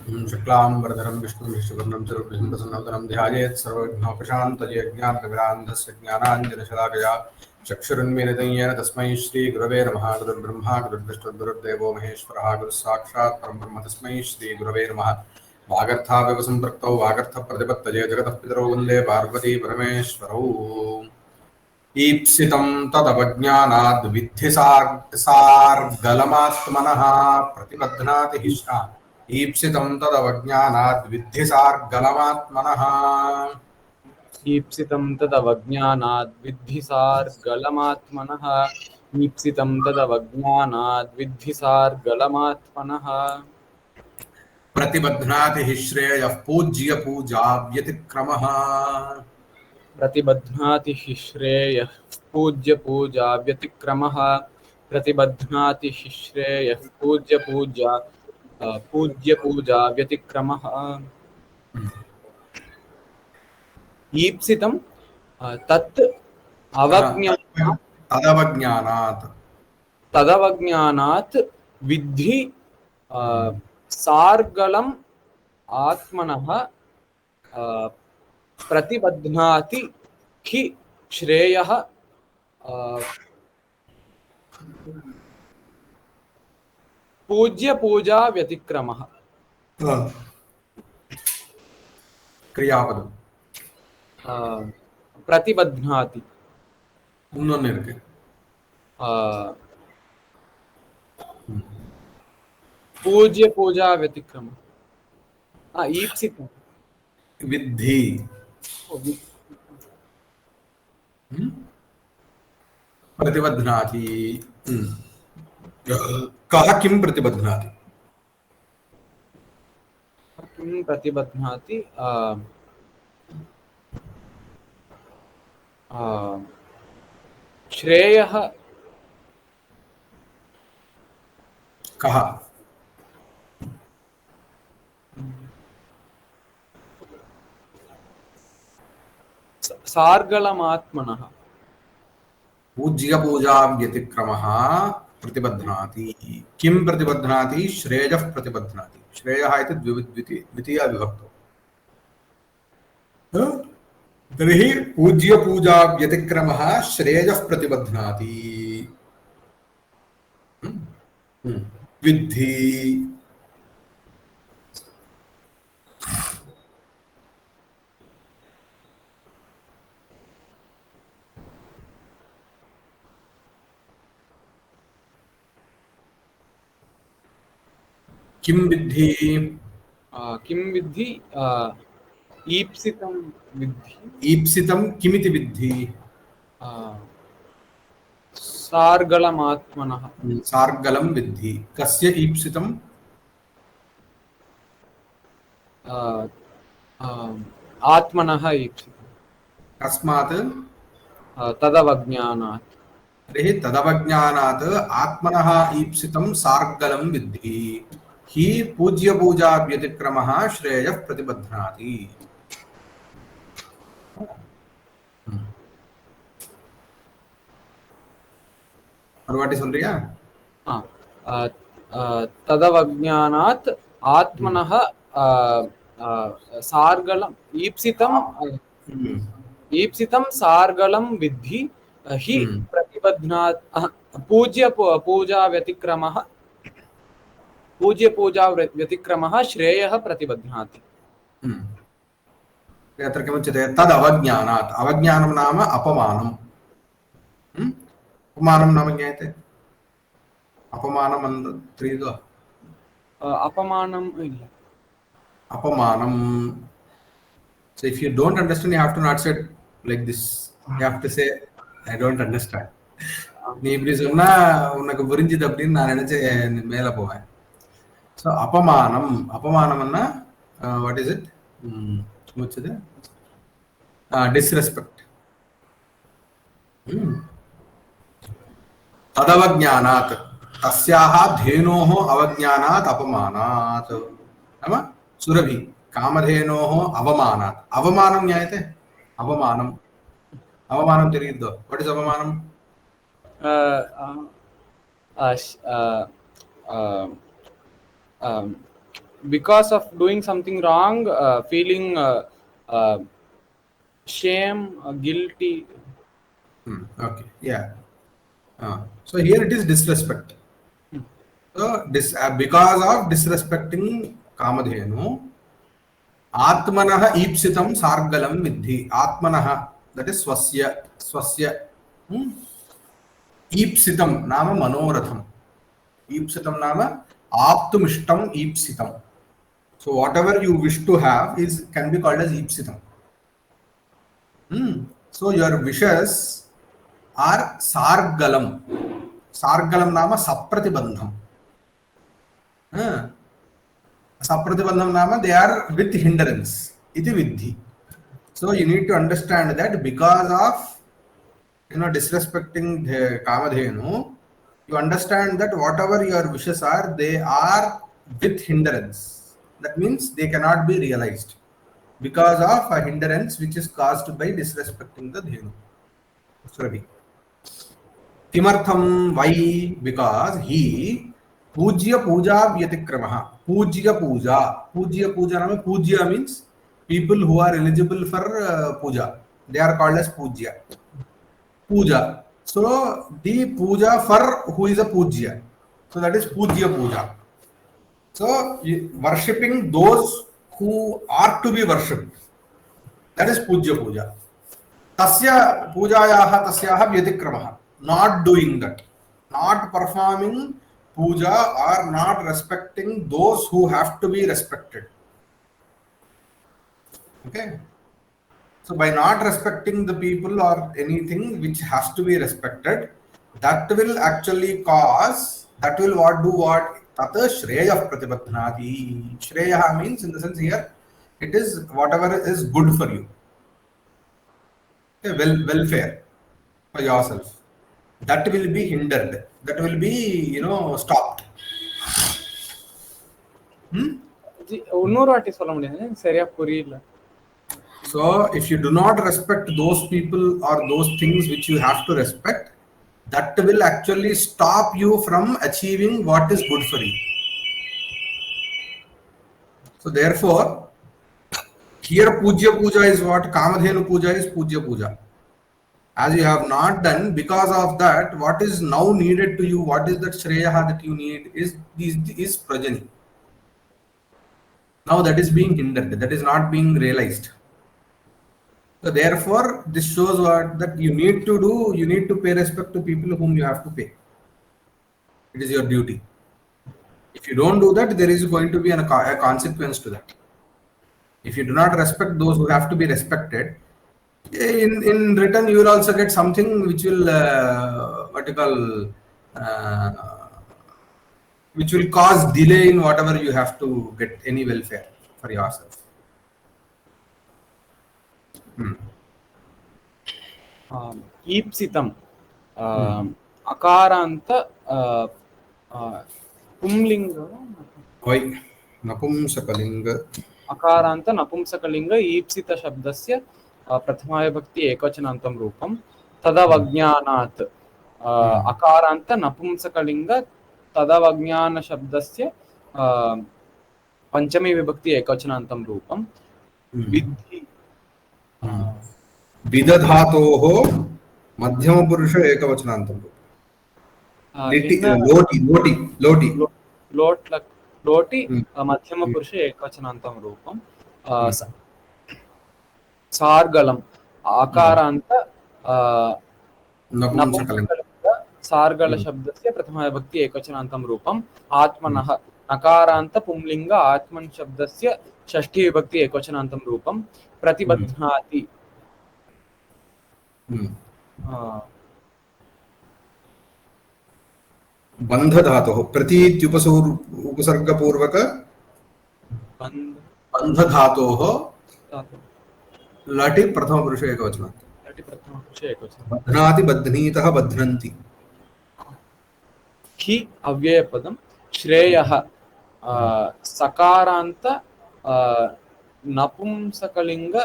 शुक्लाम्बरधरं विष्णुं विष्णुवर्णं चतुर्भुजं प्रसन्नवदनं ध्यायेत् सर्वविघ्नोपशान्तये ज्ञानतिमिरान्धस्य ज्ञानाञ्जनशलाकया चक्षुरुन्मीलितं येन तस्मै श्रीगुरवे नमः। गुरुर्ब्रह्मा गुरुर्विष्णुर्गुरुर्देवो महेश्वरः गुरुस्साक्षात् परब्रह्म तस्मै श्रीगुरवे नमः। वागर्थाविव सम्पृक्तौ वागर्थप्रतिपत्तये जगतः पितरौ वन्दे पार्वती परमेश्वरौ। ईप्सितं तदवज्ञानाद् विद्धि सार्गलमात्मनः प्रतिबध्नाति हिष्णा। ईप्सितं तदवज्ञानाद् विद्धि सार्गलमात्मनः। ईप्सितं तदवज्ञानाद् विद्धि सार्गलमात्मनः। ईप्सितं तदवज्ञानाद् विद्धि सार्गलमात्मनः। प्रतिबध्नाति हि श्रेयः पूज्य पूजा व्यतिक्रमः। प्रतिबध्नाति हि श्रेयः पूज्य पूजा व्यतिक्रमः। प्रतिबध्नाति हि श्रेयः पूज्य पूजा व्यतिक्रमः। ईप्सितं तत् तदवज्ञानात् विद्धि सार्गलम् आत्मनः प्रतिबध्नाति हि श्रेयः पूज्य पूजा व्यतिक्रमः। क्रियापदम प्रतिबध्नाति இன்னொன்னு இருக்கு पूज्य पूजा व्यतिक्रमः। ईप्सितं विद्धि प्रतिबध्नाति। कः किं प्रतिबध्नाति? किं प्रतिबध्नाति? श्रेयः कः? सार्गलमात्मनः। पूज्य पूजा व्यतिक्रमः प्रतिबध्नाति। किं प्रतिबध्नाति? श्रेयः प्रतिबध्नाति। श्रेयः इति द्वितीया विभक्तौ। तर्हि पूज्य पूजा व्यतिक्रमः श्रेयः प्रतिबध्नाति। विद्धि किं विद्धि? किं विद्धि? ईप्सितं विद्धि। ईप्सितं किमिति विद्धि? सार्गलमात्मनः। सार्गलं विद्धि। कस्य ईप्सितं? आत्मनः ईप्सितं। कस्मात्? तदवज्ञानात्। तर्हि तदवज्ञानात् आत्मनः ईप्सितं सार्गलं विद्धि। हि पूज्य पूजा व्यतिक्रमः श्रेयः प्रतिबध्नाति। मறுவாட்டி சொல்றியா? तदवज्ञानात् आत्मनः सार्गलं ईप्सितं सार्गलं विद्धि। हि प्रतिबध्नात् पूज्य पूजा व्यतिक्रमः श्रेयः प्रतिबध्नाति। अत्र किमुच्यते? तदवज्ञानात्। अवज्ञानं नाम अपमानम्। अपमानं नाम ज्ञायते? अपमानम् अन्द त्रीदो अपमानम् अपमानम्. So if you don't understand, you have to not say like this. You have to say I don't understand. நீ இப்படி சொன்னா உனக்கு புரிஞ்சுது அப்படின்னு நான் நினைச்சு மேல போவேன். ஸோ அபமானம். அபமானம்னா வாட் இஸ் இட்? முடிச்சது டிஸ்ரெஸ்பெக்ட். तदवज्ञानात् तस्याः धेनोः अवज्ञानात् अपमानात् नाम सुरभि कामधेनोः अवमानात्. अवमानं ज्ञायते? अवमानम्. अवमानं ತಿಳಿಯಿದ್ದು. What is अवमानं? because of doing something wrong, feeling shame, guilty. Okay, yeah. So here it is disrespect. So because of disrespecting Kamadhenu, Atmanah ईप्सितं sargalam vidhi. Atmanah, that is swasya. ईप्सितं नाम मनोरथम. ईप्सितं नाम आप्तुमिष्टम ईप्सितं. So whatever you wish to have can be called as ईप्सितं. So your wishes are sargalam. Sargalam nama sapratibandham. Sapratibandham nama, they are with hindrance. Iti vidhi. So you need to understand that because of disrespecting the Kamadhenu, you understand that whatever your wishes are, they are with hindrance. That means they cannot be realized because of a hindrance which is caused by disrespecting the Dhenu. Sorry. Kimartham, why? Because he Pujya Puja Vyatikramaha. Pujya Puja. Pujya Puja name Pujya means people who are eligible for puja. They are called as Pujya. Puja. So the puja for who is a Pujya. So that is Pujya Puja. So worshipping those who are to be worshipped. That is Pujya Puja. Tasya Pujayaha Tasyaha Vyatikramaha. Not doing that. Not performing puja or not respecting those who have to be respected. Okay. So by not respecting the people or anything which has to be respected, that will actually cause, that will do what? Tata Shreya Pratibadhnati. Shreya means in the sense here, it is whatever is good for you. Okay, welfare for yourself. That will be hindered. That will be, stopped. So if you do not respect those people or those things which you have to respect, that will actually stop you from achieving what is good for you. So therefore, here Pujya Puja is what? Kamadhenu Puja is Pujya Puja. As you have not done, because of that, what is now needed to you, what is that Shreya that you need is prajani. Now that is being hindered, that is not being realized. So therefore, this shows what that you need to do, you need to pay respect to people whom you have to pay. It is your duty. If you don't do that, there is going to be a consequence to that. If you do not respect those who have to be respected, in return you will also get something which will which will cause delay in whatever you have to get any welfare for yourself. Ipsitam akaranta pumlinga. Why? Napumsakalinga. Akaranta napumsakalinga ipsita shabdasya प्रथमा विभक्ति एकवचनान्तं रूपं तदवज्ञानात् अकारान्त नपुंसकलिंग तदवज्ञान शब्दस्य पंचमी विभक्ति एकवचनान्तं रूपं विद्धि विदधातोः मध्यमपुरुष एकवचनान्तं रूपं लोटि मध्यमपुरुष एकवचनान्तं रूपं सार्गलम आकारांत नपुंसकलिंग सार्गल शब्दस्य प्रथमा विभक्ति एकवचनान्तं रूपम् आत्मनः नकारांत पुंलिंग आत्मन शब्दस्य षष्ठी विभक्ति एकवचनान्तं रूपं प्रतिबध्नाति बंध धातुः प्रति उपसर्गपूर्वक बंध धातोः लटि प्रथम पुरुष एकवचनात् बध्नाति बध्नीतः बध्नन्ति हि अव्ययपदं श्रेयः सकारान्त नपुंसकलिंग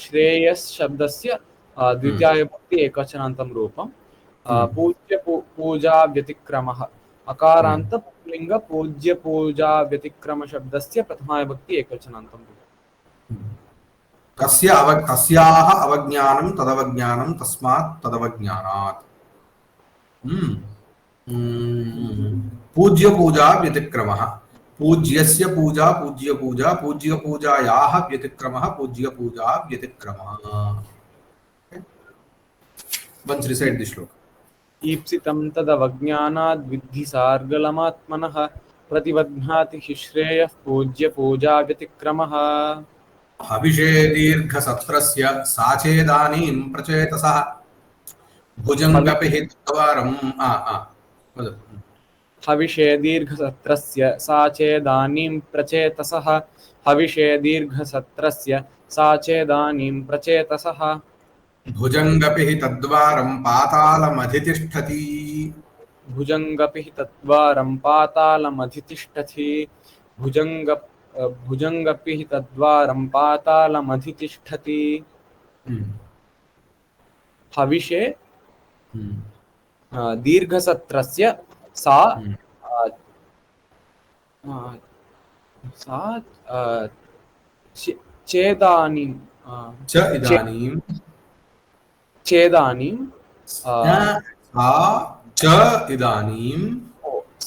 श्रेयस् शब्दस्य द्वितीया विभक्ति एकवचनान्तं रूपं पूज्य पूजा व्यतिक्रमः अकारान्त पुल्लिंग पूज्य पूजा व्यतिक्रम शब्दस्य प्रथमा विभक्ति एकवचनान्तं तस्याः अवज्ञानं तदवज्ञानं तस्मात् तदवज्ञानात् पूज्य पूजा व्यतिक्रमः पूज्यस्य पूजा पूज्य पूजा पूज्य पूजायाः व्यतिक्रमः पूज्य पूजा व्यतिक्रमः once recite this श्लोक ईप्सितं तदवज्ञानाद् विद्धि सार्गलमात्मनः प्रतिबध्नाति हि श्रेयः पूज्य पूजा व्यतिक्रमः हविषे दीर्घसत्रस्य साचेदानीं प्रचेतसः भुजङ्गपिहितद्वारं हविषे दीर्घसत्रस्य साचेदानीं प्रचेतसः हविषे दीर्घसत्रस्य साचेदानीं प्रचेतसः भुजङ्गपिहितद्वारं पातालमधितिष्ठति भुजङ्गपिहितद्वारं पातालमधितिष्ठति भुजङ्गपिहितद्वारं पातालमधितिष्ठति हविषे दीर्घसत्रस्य सा चेदानीं चेदानीं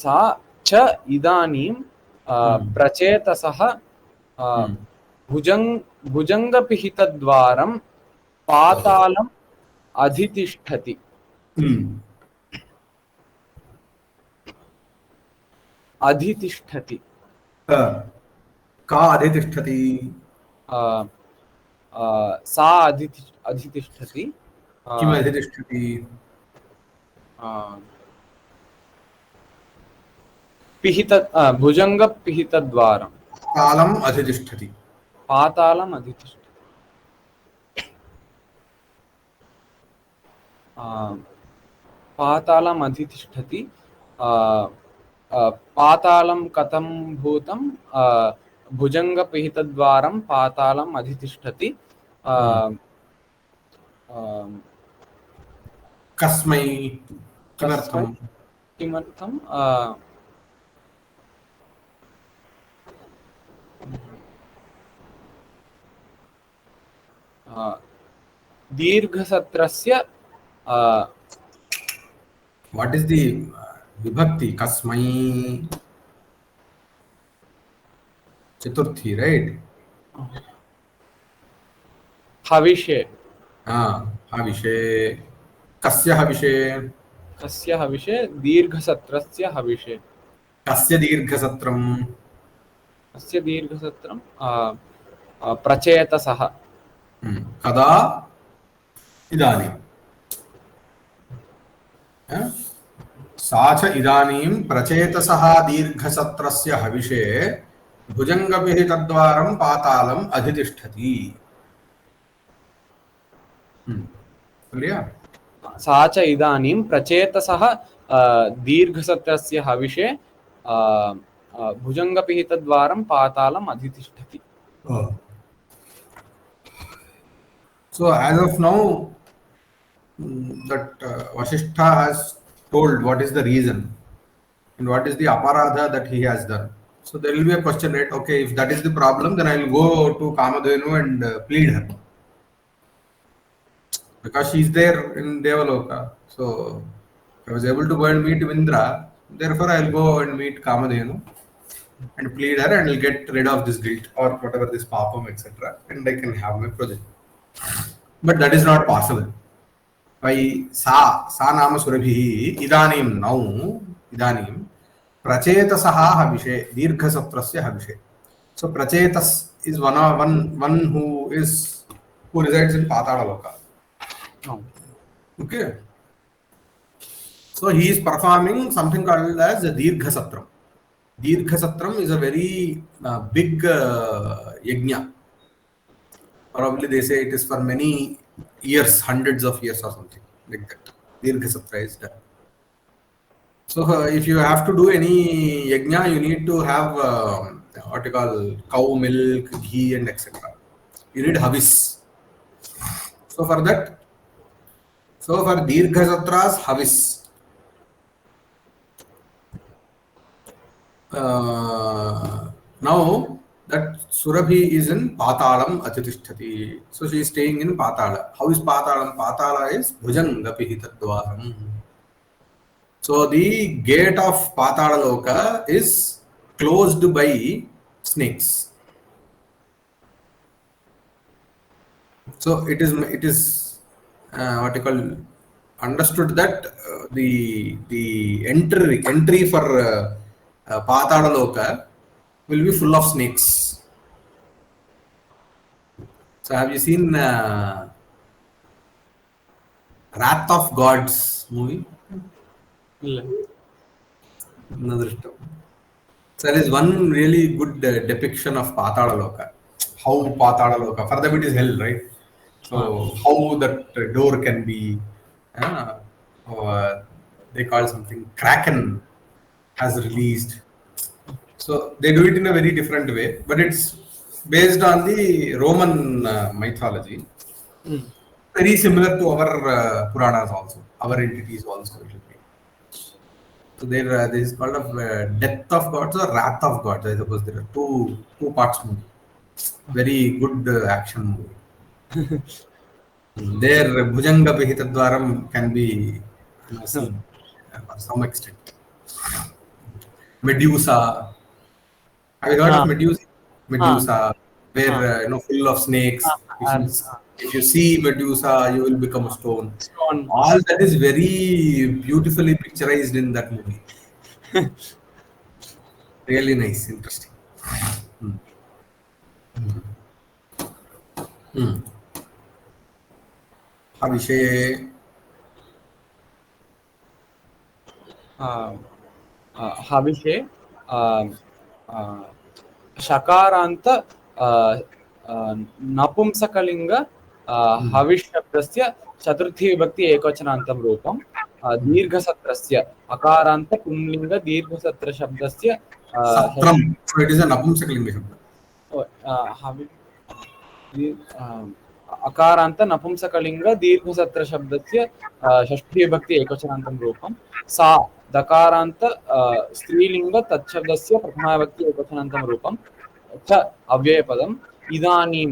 सा च इदानीं प्रचेतसः भुजङ्गपिहितद्वारं पातालम् अधितिष्ठति अधितिष्ठति का अधितिष्ठति सा अधितिष्ठति किम् अधितिष्ठति भुजङ्गपिहितद्वारं पातालम् अधितिष्ठति पातालम् अधितिष्ठति पातालम् अधितिष्ठति पातालं कथं भूतं भुजङ्गपिहितद्वारं पातालम् अधितिष्ठति कस्मै किमर्थं किमर्थं दीर्घसत्रस्य what is the vibhakti kasmai chaturthi right हविषे हविषे कस्य हविषे दीर्घसत्रस्य हविषे कस्य दीर्घसत्रं अस्य दीर्घसत्रं प्रचेतसः कदा इदानीं सा च इदानीं प्रचेतसः दीर्घसत्रस्य हविषे भुजङ्गपिहितद्वारं पातालम् अधितिष्ठति सा च इदानीं प्रचेतसः दीर्घसत्रस्य हविषे भुजङ्गपिहितद्वारं पातालम् अधितिष्ठति So as of now that Vasishtha has told what is the reason and what is the aparadha that he has done. So there will be a question, right? Okay, if that is the problem, then I will go to Kamadhenu and plead her. Because she is there in Devaloka. So I was able to go and meet Vindra. Therefore, I will go and meet Kamadhenu and plead her and will get rid of this guilt or whatever this papam, etc. And I can have my project. But that is not possible. By sa nama surabhi idanim now idanim prachetasaha havishe dirghasatrasya havishe. So prachetas is one who resides in Patala Loka. Okay. So he is performing something called as a dirghasatram. Dirghasatram is a very big yajna. Probably they say it is for many years, hundreds of years or something like that. Dirghasatra is done. So if you have to do any yajna, you need to have what you call cow milk, ghee and etc. You need havis. So for Dirghasatras, havis. now that Surabhi is in Patalam Atitishtati. So she is staying in Patala. How is Patalam? Patala is Bhujanga Pihitadvaram. So the gate of Patala Loka is closed by snakes. So it is what you call understood that the entry for Patala Loka will be full of snakes. So have you seen Wrath of Gods movie? Another stuff. So there is one really good depiction of Patala Loka. How Patala Loka, for them it is hell, right? So how that door can be, they call something Kraken has released. So they do it in a very different way, but it's based on the Roman mythology. Very similar to our Puranas also, our entities also. So there is called a Death of Gods or Wrath of Gods. I suppose there are two parts movie. Very good action movie. There Bhujanga Pihitadwaram can be seen for some extent. Medusa. Have you heard of Medusa? Medusa, where full of snakes. If you see Medusa, you will become a stone. All that is very beautifully picturized in that movie. Really nice, interesting. विषये हविषे शकारान्त नपुंसकलिंग हविष् शब्दस्य चतुर्थी विभक्ति एकवचनान्तं रूपं दीर्घसत्रस्य अकारान्त पुंलिंग दीर्घसत्र शब्दस्य सत्रम, so it is a नपुंसकलिंग शब्द. अकारान्त नपुंसकलिंग दीर्घसत्र शब्दस्य षष्ठी विभक्ति एकवचनान्तं रूपं सा दकारान्त स्त्रीलिंग तत्शब्दस्य प्रथमा विभक्ति एकवचनान्तं रूपं च अव्ययपदम् इदानीं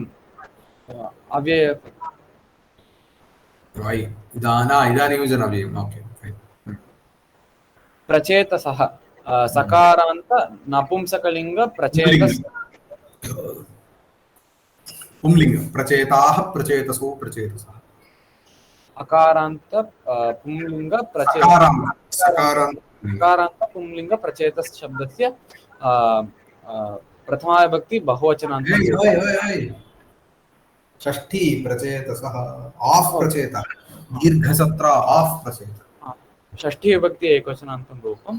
अव्ययपदम् right इदानीं is an अव्ययम्. Okay, fine. प्रचेतसः सकारान्त नपुंसकलिंग प्रचेतस पुंलिंग प्रचेताः प्रचेतसो प्रचेतसः अकारान्त पुंलिंग सकारान्त पुंलिंग प्रचेतस शब्दस्य प्रथमा विभक्ति बहुवचनान्तं षष्ठी प्रचेतसः आफ् प्रचेतः दीर्घसत्र आफ् प्रचेतः षष्ठी विभक्ति एकवचनान्तं रूपं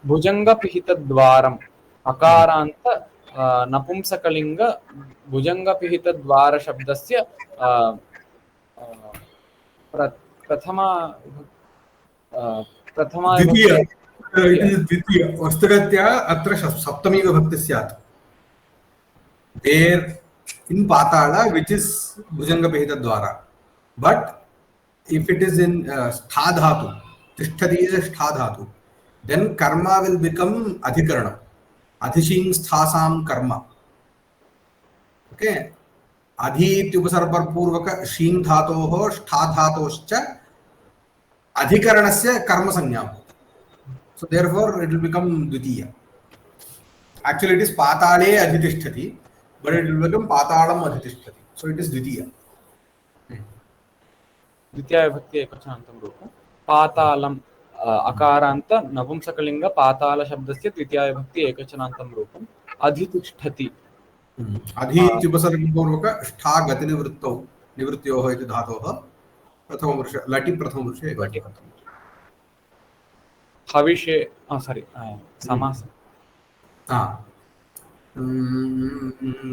भुजङ्गपिहितद्वारम् अकारान्त नपुंसकलिंग भुजङ्गपिहितद्वार शब्दस्य प्रथमा द्वितीय वस्तुगत्या अत्र सप्तमी विभक्ति स्यात्. There in Patala, which is Bhujangapihitadvara, but if it is in Stha Dhatu, Tishtati is a Stha Dhatu, then karma will become Adhikarana. Adhishing Sthasam karma. Okay. Adhi Tupasarpar Purvaka Shing Dhatoho Stha Dhatoscha Adhikaranasya karma sanyam. So therefore it will become Dvitiya. Actually it is Patale Adhitishtati, but it will become Patalam Adhitishtati. So it is Dvitiya. द्वितीय विभक्ति एकवचनान्तं रूपं पातालम् अकारान्त नपुंसकलिंग पाताल शब्दस्य द्वितीय विभक्ति एकवचनान्तं रूपम् अधितिष्ठति. अधि इत्युपसर्गपूर्वक ष्ठा गतिनिवृत्तौ निवृत्त्योः इति धातोः प्रथमपुरुष लटि प्रथमपुरुषे एकवचनं. हविषे समासः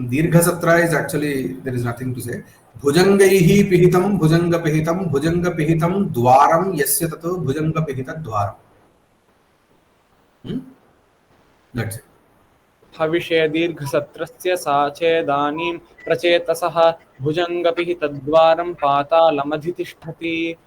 दीर्घसत्र is actually there is nothing to say. भुजंगैः पिहितं भुजंगपिहितं भुजंगपिहितं द्वारं यस्य ततो भुजंगपिहितद्वारम्. That's it. हविषे दीर्घसत्रस्य साचेदानीं प्रचेतसः भुजङ्गपिहितद्वारं पातालमधितिष्ठति.